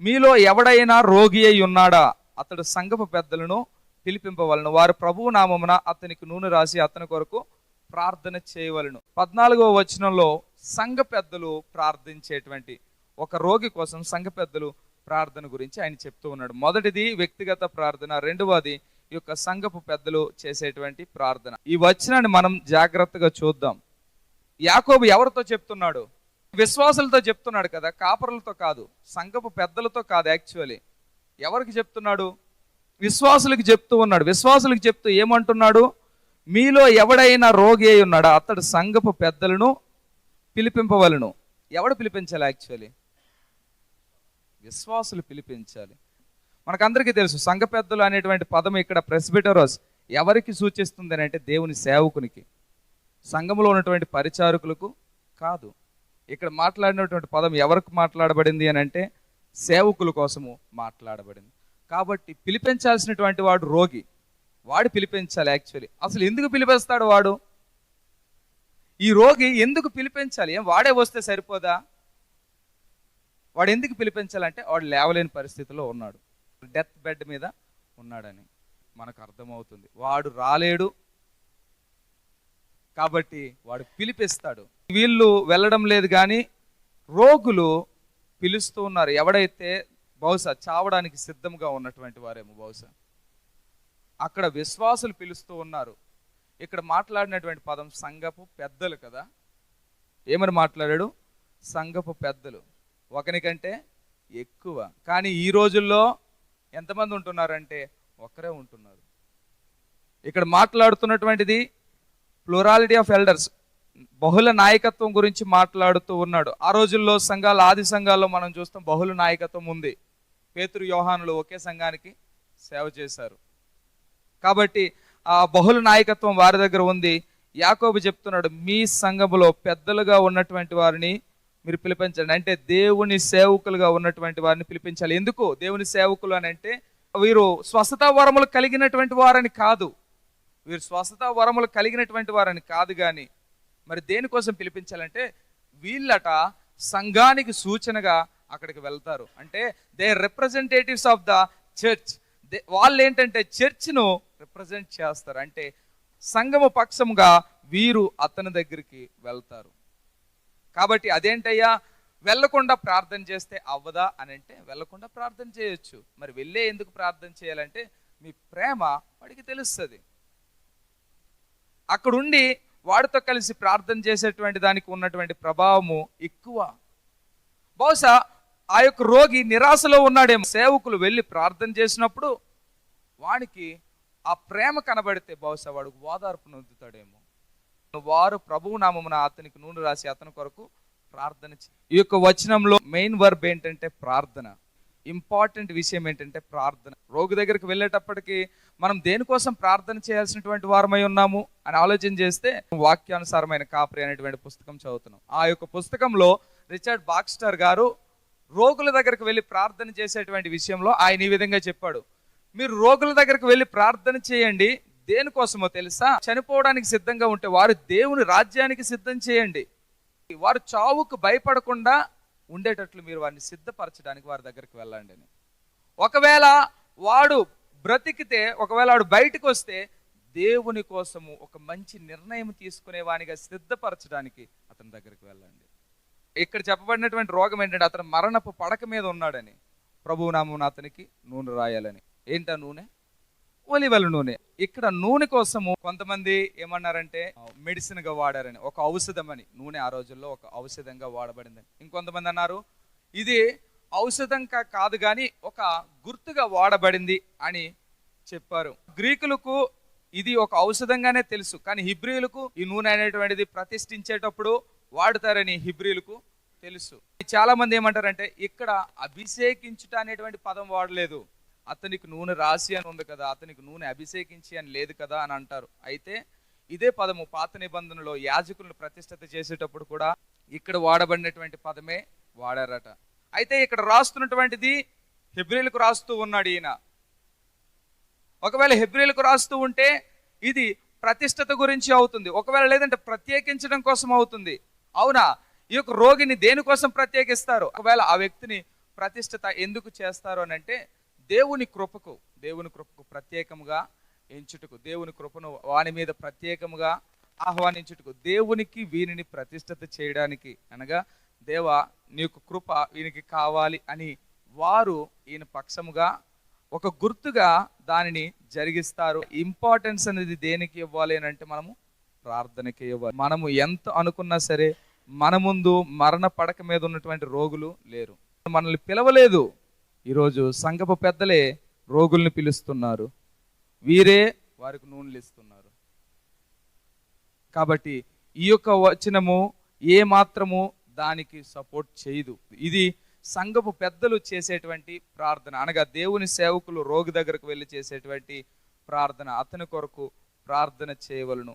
మీలో ఎవడైనా రోగి అయి ఉన్నాడా, అతడు సంఘపు పెద్దలను పిలిపింపవలను, వారు ప్రభువు నామమున అతనికి నూనె రాసి అతని కొరకు ప్రార్థన చేయవలను. 14వ వచనంలో సంఘ పెద్దలు ప్రార్థించేటువంటి ఒక రోగి కోసం సంఘ పెద్దలు ప్రార్థన గురించి ఆయన చెప్తూ ఉన్నాడు. మొదటిది వ్యక్తిగత ప్రార్థన, రెండవది ఈ యొక్క సంఘపు పెద్దలు చేసేటువంటి ప్రార్థన. ఈ వచనాన్ని మనం జాగ్రత్తగా చూద్దాం. యాకోబు ఎవరితో చెప్తున్నాడు? విశ్వాసులతో చెప్తున్నాడు కదా, కాపరులతో కాదు, సంఘపు పెద్దలతో కాదు. యాక్చువల్లీ ఎవరికి చెప్తున్నాడు? విశ్వాసులకు చెప్తూ ఉన్నాడు. విశ్వాసులకు చెప్తూ ఏమంటున్నాడు? మీలో ఎవడైనా రోగి అయి ఉన్నాడా, అతడు సంఘపు పెద్దలను పిలిపింపవలను. ఎవడు పిలిపించాలి? యాక్చువల్లీ విశ్వాసులు పిలిపించాలి. మనకందరికీ తెలుసు సంఘ పెద్దలు అనేటువంటి పదం ఇక్కడ ప్రెస్బిటరోస్ ఎవరికి సూచిస్తుంది అని అంటే దేవుని సేవకునికి, సంఘంలో ఉన్నటువంటి పరిచారకులకు కాదు. ఇక్కడ మాట్లాడినటువంటి పదం ఎవరికి మాట్లాడబడింది అని అంటే సేవకుల కోసము మాట్లాడబడింది. కాబట్టి పిలిపించాల్సినటువంటి వాడు రోగి, వాడు పిలిపించాలి. యాక్చువల్లీ అసలు ఎందుకు పిలిపిస్తాడు వాడు? ఈ రోగి ఎందుకు పిలిపించాలి? ఏం వాడే వస్తే సరిపోదా? వాడు ఎందుకు పిలిపించాలంటే వాడు లేవలేని పరిస్థితిలో ఉన్నాడు, డెత్ బెడ్ మీద ఉన్నాడని మనకు అర్థమవుతుంది. వాడు రాలేడు కాబట్టి వాడు పిలిపిస్తాడు. వీళ్ళు వెళ్ళడం లేదు కానీ రోగులు పిలుస్తూ ఉన్నారు. ఎవడైతే బహుశా చావడానికి సిద్ధంగా ఉన్నటువంటి వారేమో, బహుశా అక్కడ విశ్వాసులు పిలుస్తూ ఉన్నారు. ఇక్కడ మాట్లాడినటువంటి పదం సంఘపు పెద్దలు కదా. ఏమని మాట్లాడాడు? సంఘపు పెద్దలు, ఒకనికంటే ఎక్కువ. కానీ ఈ రోజుల్లో ఎంతమంది ఉంటున్నారంటే ఒక్కరే ఉంటున్నారు. ఇక్కడ మాట్లాడుతున్నటువంటిది ప్లూరాలిటీ ఆఫ్ ఎల్డర్స్, బహుళ నాయకత్వం గురించి మాట్లాడుతూ ఉన్నాడు. ఆ రోజుల్లో సంఘాలు, ఆది సంఘాల్లో మనం చూస్తాం బహుళ నాయకత్వం ఉంది. పేతురు యోహానులు ఒకే సంఘానికి సేవ చేశారు కాబట్టి ఆ బహుళ నాయకత్వం వారి దగ్గర ఉంది. యాకోబు చెప్తున్నాడు, మీ సంఘములో పెద్దలుగా ఉన్నటువంటి వారిని మీరు పిలిపించండి. అంటే దేవుని సేవకులుగా ఉన్నటువంటి వారిని పిలిపించాలి. ఎందుకు దేవుని సేవకులు అని అంటే వీరు స్వస్థత వరములు కలిగినటువంటి వారని కాదు, వీరు స్వస్థత వరములు కలిగినటువంటి వారని కాదు. కానీ మరి దేనికోసం పిలిపించాలంటే వీళ్ళట సంఘానికి సూచనగా అక్కడికి వెళ్తారు. అంటే they representatives of the church. వాళ్ళు ఏంటంటే చర్చ్ను రిప్రజెంట్ చేస్తారు. అంటే సంఘము పక్షముగా వీరు అతని దగ్గరికి వెళ్తారు. కాబట్టి అదేంటయ్యా, వెళ్ళకుండా ప్రార్థన చేస్తే అవ్వదా అని అంటే వెళ్ళకుండా ప్రార్థన చేయొచ్చు. మరి వెళ్ళే ఎందుకు ప్రార్థన చేయాలంటే మీ ప్రేమ వాడికి తెలుస్తుంది. అక్కడుండి వాడితో కలిసి ప్రార్థన చేసేటువంటి దానికి ఉన్నటువంటి ప్రభావము ఎక్కువ. బహుశా ఆ యొక్క రోగి నిరాశలో ఉన్నాడేమో, సేవకులు వెళ్ళి ప్రార్థన చేసినప్పుడు వానికి ఆ ప్రేమ కనబడితే బహుశా వాడు ఓదార్పు నొందుతాడేమో. వారు ప్రభువు నామమున అతనికి నూనె రాసి అతని కొరకు ప్రార్థన. ఈ యొక్క వచనంలో మెయిన్ వర్బ్ ఏంటంటే ప్రార్థన. ఇంపార్టెంట్ విషయం ఏంటంటే ప్రార్థన. రోగి దగ్గరికి వెళ్ళేటప్పటికి మనం దేనికోసం ప్రార్థన చేయాల్సినటువంటి వారమై ఉన్నాము అని ఆలోచన చేస్తే వాక్యానుసారమైన కాపరి అనేటువంటి పుస్తకం చదువుతున్నాం. ఆ యొక్క పుస్తకంలో రిచర్డ్ బాక్స్టర్ గారు రోగుల దగ్గరికి వెళ్ళి ప్రార్థన చేసేటువంటి విషయంలో ఆయన ఈ విధంగా చెప్పాడు, మీరు రోగుల దగ్గరికి వెళ్ళి ప్రార్థన చేయండి. దేనికోసమో తెలుసా? చనిపోవడానికి సిద్ధంగా ఉంటే వారు దేవుని రాజ్యానికి సిద్ధం చేయండి. వారు చావుకు భయపడకుండా ఉండేటట్లు మీరు వారిని సిద్ధపరచడానికి వారి దగ్గరికి వెళ్ళండి అని. ఒకవేళ వాడు బ్రతికితే, ఒకవేళ వాడు బయటకు వస్తే దేవుని కోసము ఒక మంచి నిర్ణయం తీసుకునే వానిగా సిద్ధపరచడానికి అతని దగ్గరికి వెళ్ళండి. ఇక్కడ చెప్పబడినటువంటి రోగం ఏంటంటే అతను మరణపు పడక మీద ఉన్నాడని, ప్రభువు నామమున అతనికి నూనె రాయాలని. ఏంటా నూనె? ఒలివల నూనె. ఇక్కడ నూనె కోసము కొంతమంది ఏమన్నారంటే మెడిసిన్ గా వాడారని, ఒక ఔషధం అని. నూనె ఆ రోజుల్లో ఒక ఔషధంగా వాడబడిందని. ఇంకొంతమంది అన్నారు ఇది ఔషధంగా కాదు కానీ ఒక గుర్తుగా వాడబడింది అని చెప్పారు. గ్రీకులకు ఇది ఒక ఔషధంగానే తెలుసు, కానీ హిబ్రీలకు ఈ నూనె అనేటువంటిది ప్రతిష్ఠించేటప్పుడు వాడతారని హిబ్రీలకు తెలుసు. చాలా మంది ఏమంటారంటే ఇక్కడ అభిషేకించుట అనేటువంటి పదం వాడలేదు, అతనికి నూనె రాసి అని ఉంది కదా, అతనికి నూనె అభిషేకించి అని లేదు కదా అని అంటారు. అయితే ఇదే పదము పాత నిబంధనలో యాజకులను ప్రతిష్ఠిత చేసేటప్పుడు కూడా ఇక్కడ వాడబడినటువంటి పదమే వాడారట. అయితే ఇక్కడ రాస్తున్నటువంటిది హెబ్రీలకు రాస్తూ ఉన్నాడు ఈయన. ఒకవేళ హెబ్రీలకు రాస్తూ ఉంటే ఇది ప్రతిష్ఠత గురించి అవుతుంది, ఒకవేళ లేదంటే ప్రత్యేకించడం కోసం అవుతుంది. అవునా? ఈ యొక్క రోగిని దేనికోసం ప్రత్యేకిస్తారు? ఒకవేళ ఆ వ్యక్తిని ప్రతిష్ఠత ఎందుకు చేస్తారు అని అంటే దేవుని కృపకు ప్రత్యేకముగా ఎంచుటకు, దేవుని కృపను వాని మీద ప్రత్యేకముగా ఆహ్వానించుటకు, దేవునికి వీనిని ప్రతిష్ఠత చేయడానికి, అనగా దేవా నీకు కృప వీనికి కావాలి అని వారు ఈయన పక్షముగా ఒక గుర్తుగా దానిని జరిగిస్తారు. ఇంపార్టెన్స్ అనేది దేనికి ఇవ్వాలి అని అంటే మనము ప్రార్థనకి ఇవ్వాలి. మనము ఎంత అనుకున్నా సరే మన ముందు మరణ పడక మీద ఉన్నటువంటి రోగులు లేరు. మనల్ని పిలవలేదు. ఈరోజు సంఘపు పెద్దలే రోగుల్ని పిలుస్తున్నారు, వీరే వారికి నూనెలు ఇస్తున్నారు. కాబట్టి ఈ యొక్క వచనము ఏ మాత్రము దానికి సపోర్ట్ చేయదు. ఇది సంఘపు పెద్దలు చేసేటువంటి ప్రార్థన, అనగా దేవుని సేవకులు రోగి దగ్గరకు వెళ్ళి చేసేటువంటి ప్రార్థన. అతని కొరకు ప్రార్థన చేయవలను.